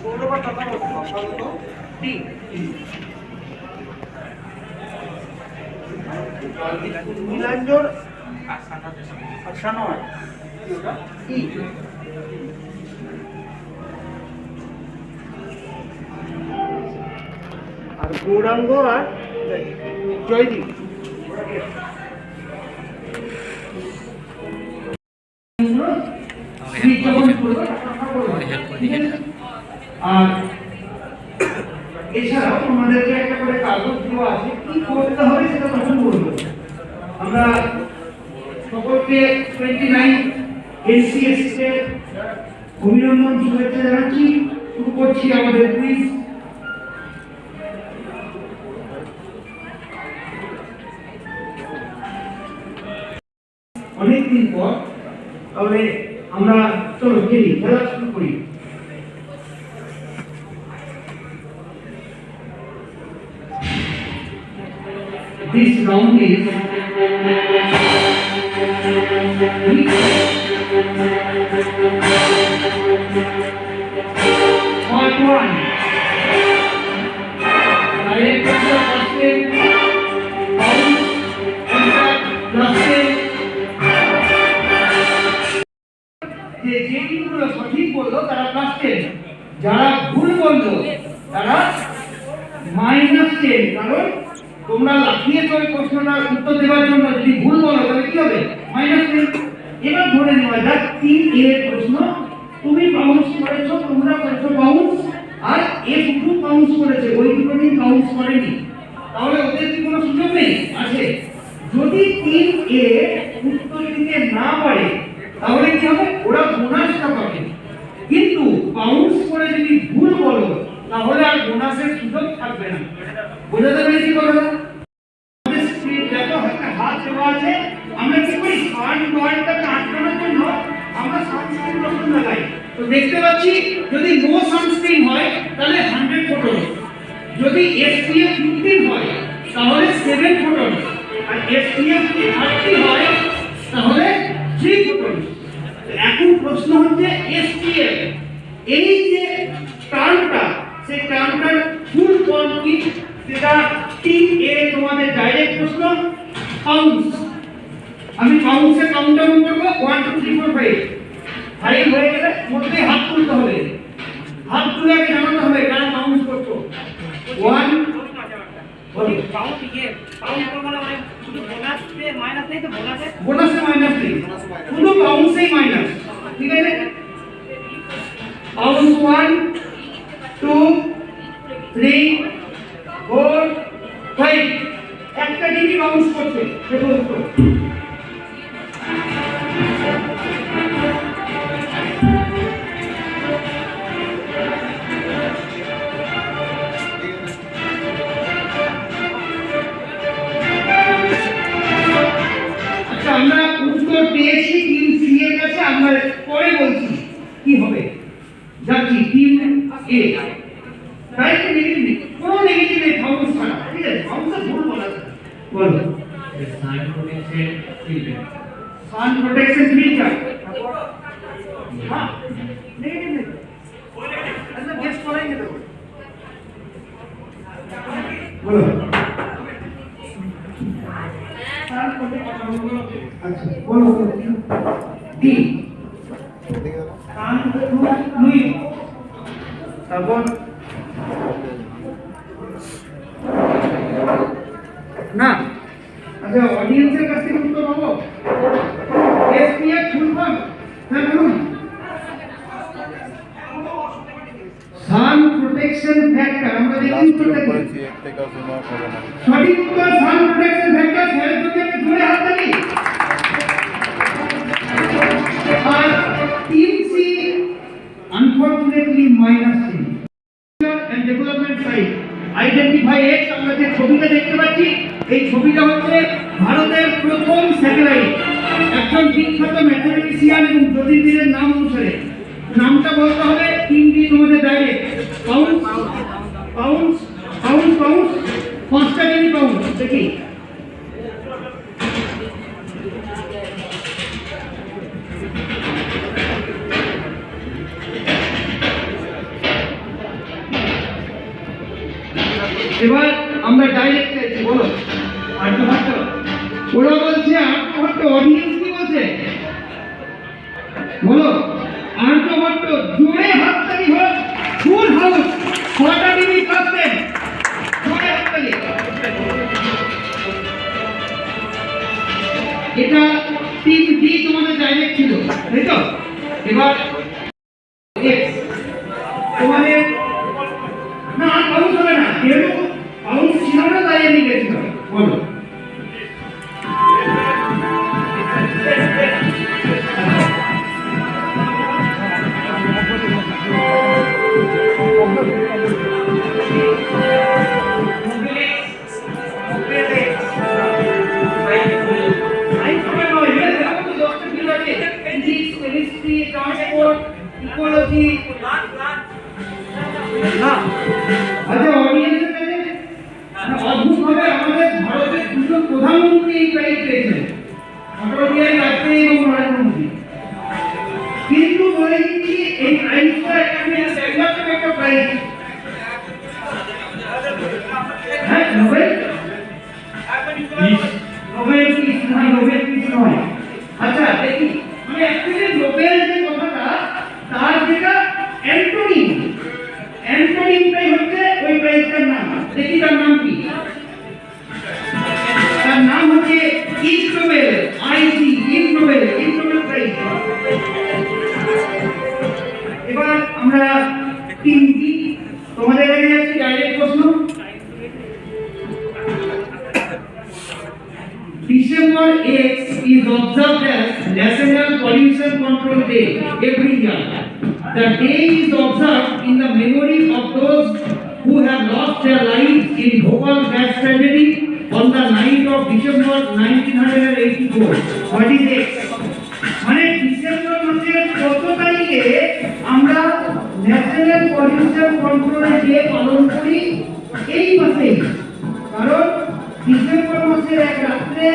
গৌরবার কথা বলতো টি নীলাঞ্জন আসানয় ই আর গৌরাঙ্গ আর জয়দীপ আর এছাড়াও তোমাদেরকে একটা করে কাগজ দেওয়া আছে, কি করতে হবে সেটা তখন বলবো। আমরা সকলকে 29 NCSS এর অভিনন্দন শুভেচ্ছা জানাচ্ছি। শুরু করছি আমাদের কুইজ। অনেকদিন পর তাহলে আমরা চলো খেলি, খেলা শুরু করি। This round is part 1. Direct answer question, bounce, answer, question. যে টিমগুলো সঠিক বললো তারা +10, যারা ভুল বললো তারা -10, কারণ তোমরা লাফিয়ে ওই প্রশ্নটার উত্তর দেওয়ার জন্য যদি ভুল বলো তাহলে কি হবে -10। এবার ধরে নেওয়া যাক 3A এর প্রশ্ন, তুমি বাউন্স করেছো, তোমরা করেছো বাউন্স, আর এ শুধু বাউন্স করেছে, ওই দুটো টিম বাউন্স করেনি, তাহলে ওদের কি কোনো সুযোগ নেই? আছে। যদি 3A উত্তর দিতে না পারে তাহলে কি হবে? ওরা বোনাসটা পাবে। কিন্তু বাউন্স করে যদি ভুল বলো তাহলে আর বোনাসের সুযোগ থাকবে না। বুঝতে পেরেছি কথাটা? আমাদের স্ক্রিন দেখো, একটা হাত দেওয়া আছে, আমরা কি করি সান পয়েন্টটাকে আটকানোর জন্য আমরা সানস্ক্রিন লোশন লাগাই। তো দেখতে পাচ্ছি যদি নো সানস্ক্রিন হয় তাহলে 100 ফোটন, যদি SPF 15 হয় তাহলে 7 ফোটন, আর SPF 30 হয় তাহলে 3 ফোটন। এখন প্রশ্ন হচ্ছে SPF, এই যে টার্মটা, সেই টার্মটার ফুল ফর্ম কি সেটা 3A তোমাদের ডাইরেক্ট প্রশ্ন। পাউন্স, আমি পাউন্সে কাউন্টডাউন করব 1 2 3 4 5 5 হয়ে গেলে মধ্যে হাত তুলতে হবে, হাত তুলে আগে জানাতে হবে কারা পাউন্স করছো। 1 পাউন্স কি পাউন্স করবো না, মানে শুধু বোনাসে মাইনাস নেই তো, বোনাসে মাইনাস নেই, শুধু পাউন্সেই মাইনাস। ঠিক আছে, পাউন্স 1 2 3 4 5, একটা টিমই বাউন্স করছে। দেখো উত্তর আমরা উত্তর পেয়েছি টিম সি এর কাছে। আমরা পরে বলছি কি হবে। যাচ্ছি টিম এ, তাই তো নেগেটিভ, কোন নেগেটিভ নেই, বাউন্স ছাড়া। ঠিক আছে, বাউন্স ভুল বলা আছে, বলো। সান প্রোটেকশন ফিল্টার, সান প্রোটেকশন ফিল্টার, হ্যাঁ নেগেটিভ নেই, আচ্ছা গেস করাই যেতে পারে, বলো। আচ্ছা বলো ডি, লুই, তারপর না। আচ্ছা অডিয়েন্সের কাছ থেকে উত্তর পাবো। SPF ফুল ফর্ম, হ্যাঁ বলুন। সান প্রোটেকশন ফ্যাক্টর, আমরা দেখি উত্তরটা কি। সঠিক উত্তর সান প্রোটেকশন ফ্যাক্টর। স্যারের জন্য একটা জোরে হাততালি। আর team C unfortunately -3 and development side identify X। আমরা যে ছবিটা দেখতে পাচ্ছি এই ছবিটা হচ্ছে ভারতের প্রথম স্যাটেলাইট, একজন বিখ্যাত ম্যাথমেটিশিয়ান এবং জ্যোতির্বিদের নাম অনুসারে। নামটা বলতে হবে, টিম ডি তোমাদের direct. Pounce pounce pounce pounce, পাঁচটা টিমই পাউন্স। দেখি এবার আমরা ডাইরেক্ট চাইছি, বলো আর্যভট্ট। ওরা বলছে আর্যভট্ট, অডিয়েন্স কি বলছে বলো? আর্যভট্ট, জোরে হাততালি হোক, ফুল হাউস, কটা টিভি পাচ্ছেন? জোরে হাততালি। এটা 3D তোমাদের ডাইরেক্ট ছিল, তাই তো? এবার X তোমাদের না পাউন্স হবে না, কেন পাউন্স ছিল না তাই আমি গেছিলাম, বলো। আচ্ছা, অডিয়েন্সের কাছে অদ্ভুতভাবে আমাদের ভারতের দুজন প্রধানমন্ত্রী এই প্রাইজ পেয়েছেন, অটল বিহারী বাজপেয়ী এবং নরেন্দ্র মোদী। কিন্তু বলে দিচ্ছি এই প্রাইজটা একটা প্রাইজ, হ্যাঁ নোবেল নোবেল পিস নয়, নোবেল পিস নয়। আচ্ছা দেখি, মানে অ্যাকচুয়ালি নোবেল যে কথাটা তার যেটা অ্যান্টোনিম, অ্যান্টোনিমটাই হচ্ছে ওই প্রাইজটার নাম। দেখি তার নাম কি? তার নাম হচ্ছে ইগ Nobel, IG, ইগ Nobel, ইগ Nobel prize. এবার আমরা তিনটি তোমাদের কাছে যাচ্ছি, ডাইরেক্ট প্রশ্ন। December 8 is observed as National Pollution Control Day every year. The day is observed in the memory of those who have lost their lives in Bhopal gas tragedy on the night of December 1984. What is it? মানে December মাসের কত তারিখে আমরা national pollution control day পালন করি? এই মাসে। কারণ ডিসেম্বর মাসের এক রাত্রে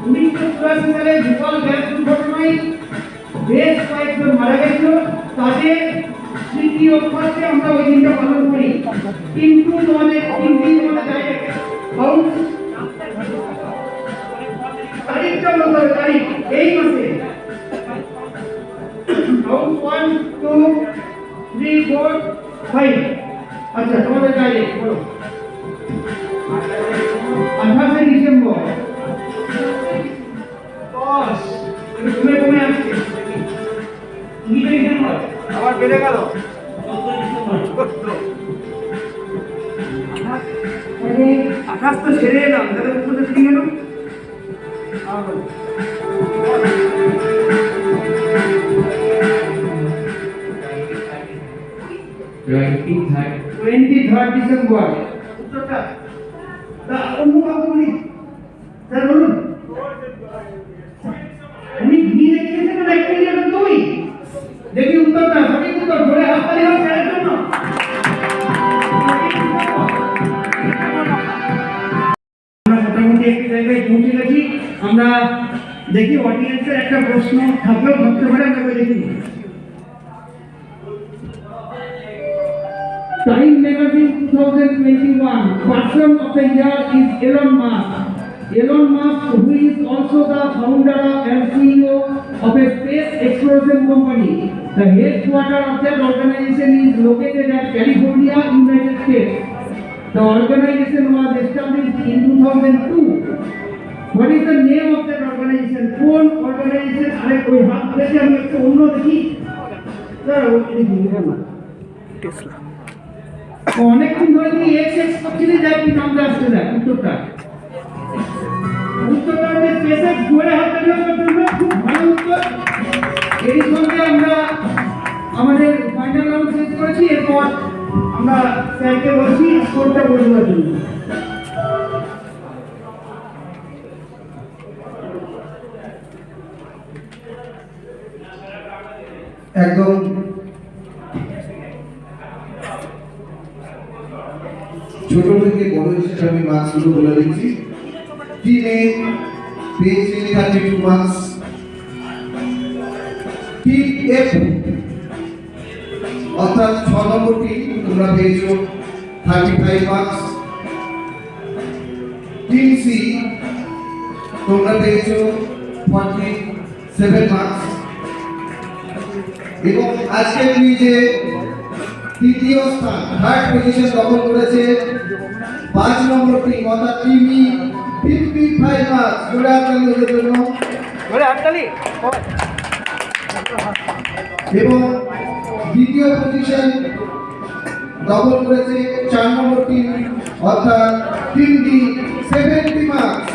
1984 সালে ভোপাল গ্যাস দুর্ঘটনায় বেশ কয়েকজন মারা গেছিল, তাদের স্মৃতি রক্ষার্থে আমরা ওই দিনটা পালন করি। কিন্তু তোমাদের তারিখটা বলতে হবে, তারিখ এই মাসে 1 2 3 4 5। আচ্ছা তোমাদের ডাইরেক্ট বলো। 28 ডিসেম্বর 10 কমে আসছে, ডিসেম্বর আবার বেড়ে গেল 28 তো ছেড়ে এলাম, তাহলে উত্তরটা ঠিক গেল। টোয়েন্টি-থার্ড ডিসেম্বর উত্তরটা অন্য কাউকে বলি, স্যার বলুন। উনি ভি রেখেছেন না অ্যাকচুয়ালি এটা দুই। দেখি উত্তরটা সঠিক উত্তর, জোরে হাততালি হোক স্যারের জন্য। আমরা মোটামুটি একটি জায়গায় পৌঁছে গেছি। আমরা দেখি অডিয়েন্সের একটা প্রশ্ন থাকলেও ভাবতে পারে, আমরা দেখি। Time Magazine 2021 Person of the Year is Elon Musk. Elon Musk, who is also the founder and CEO of a space exploration company. The headquarters of that organization is located at California, United States. The organization was established in 2002. What is the name of that organization? কোন organization? আরে কই হাত ধরেছে, আমি একটু অন্য দেখি। Sir ওই দেখি না টেসলা। অনেকক্ষণ ধরে তুমি এক্স করছিলে, যাই কি নামটা আসছে না উত্তরটা। উত্তরটা হচ্ছে স্পেসএক্স। জোরে হাততালি হবে জন্য, খুব ভালো উত্তর। এই সঙ্গে আমরা আমাদের ফাইনাল রাউন্ড শেষ করেছি। এরপর আমরা স্যারকে বলছি স্কোরটা বলে দেওয়ার জন্য। একদম ছোট থেকে বড় হিসেবে আমি মার্কসগুলো বলে দিচ্ছি। টিনে পেয়েছে 32 মার্কস, টিম এফ অর্থাৎ 6 নম্বরটি তোমরা পেয়েছো 35 মার্কস, টিম সি তোমরা পেয়েছো 47 মার্কস এবং আজকের কুইজে তৃতীয় স্থান থার্ড পজিশন দখল করেছে 5 নম্বর টিম অর্থাৎ টিমি 55 মার্কস জোরে হাততালি ওদের জন্য। এবং দ্বিতীয় পজিশন দখল করেছে 4 নম্বর টিম অর্থাৎ টিম ডি 70 মার্কস।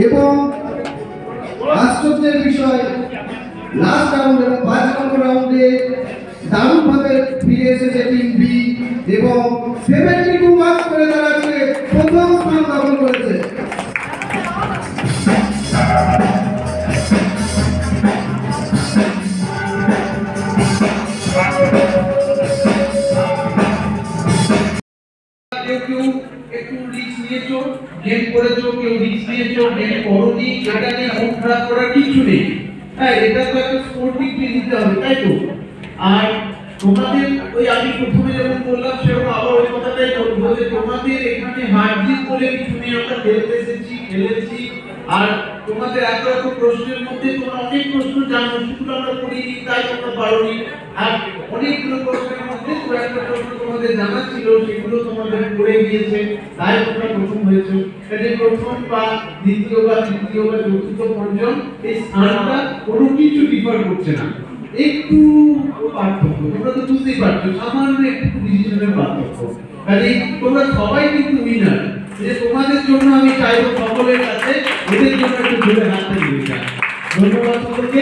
এবং আশ্চর্যের বিষয় লাস্ট রাউন্ড এবং 5 নম্বর রাউন্ডে দারুণভাবে ফিরে এসেছে টিম বি এবং 72 মার্কস করে তারা আজকে প্রথম স্থান দখল করেছে। কেউ কেউ একটু রিস্ক নিয়েছো, গেম করেছো, কেউ রিস্ক নিয়েছো, গেম করোনি, এটা নিয়ে মন খারাপ করার কিছু নেই। হ্যাঁ, এটা তো একটা স্পোর্টিং নিতে হবে, তাই তো? আর তোমাদের ওই আমি প্রথমে যেমন বললাম সেরকম আবার ওই কথাটাই বলবো যে তোমাদের এখানে হার জিত বলে কিছু নেই, আমরা খেলতে এসেছি, খেলেছি। আর তোমাদের এত এত প্রশ্নের মধ্যে তোমরা অনেক প্রশ্ন জানো, সেগুলো আমরা করিনি তাই তোমরা পারোনি। আর অনেকগুলো প্রশ্নের মধ্যে দু একটা প্রশ্ন তোমাদের জানা ছিল, সেগুলো তোমাদের করে গিয়েছে, তাই তোমরা প্রথম হয়েছো। কাজে প্রথম বা দ্বিতীয় বা তৃতীয় বা চতুর্থ পঞ্চম এই স্থানটা কোনো কিছু ডিফার করছে না, একটু পার্থক্য। তোমরা তো বুঝতেই পারছো সামান্য একটু ডিসিশনের পার্থক্য। কাজে তোমরা সবাই কিন্তু উইনার। যে তোমাদের জন্য আমি চাইবো সকলের কাছে এদের জন্য একটু জোরে হাতটা দিয়ে যান। ধন্যবাদ সকলকে।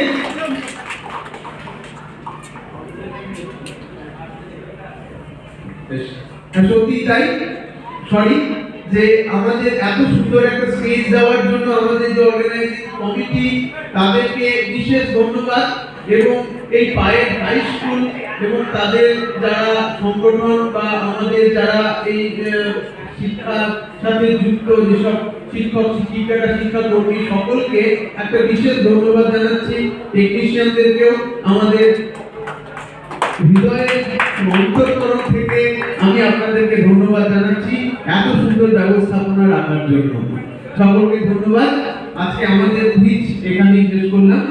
সত্যি তাই, সরি যে আমাদের এত সুন্দর একটা স্টেজ দেওয়ার জন্য আমাদের যে অর্গানাইজিং কমিটি তাদেরকে বিশেষ ধন্যবাদ। এবং এই পায়ের হাই স্কুল এবং তাদের যারা সংগঠন বা আমাদের যারা এই শিক্ষার সাথে যুক্ত যেসব শিক্ষক শিক্ষিকারা শিক্ষাকর্মী সকলকে একটা বিশেষ ধন্যবাদ জানাচ্ছি। টেকনিশিয়ানদেরকেও আমাদের হৃদয়ের অন্তরতরফ থেকে আমি আপনাদেরকে ধন্যবাদ জানাচ্ছি এত সুন্দর ব্যবস্থাপনা রাখার জন্য। সকলকে ধন্যবাদ। আজকে আমাদের কুইজ এখানেই শেষ করলাম।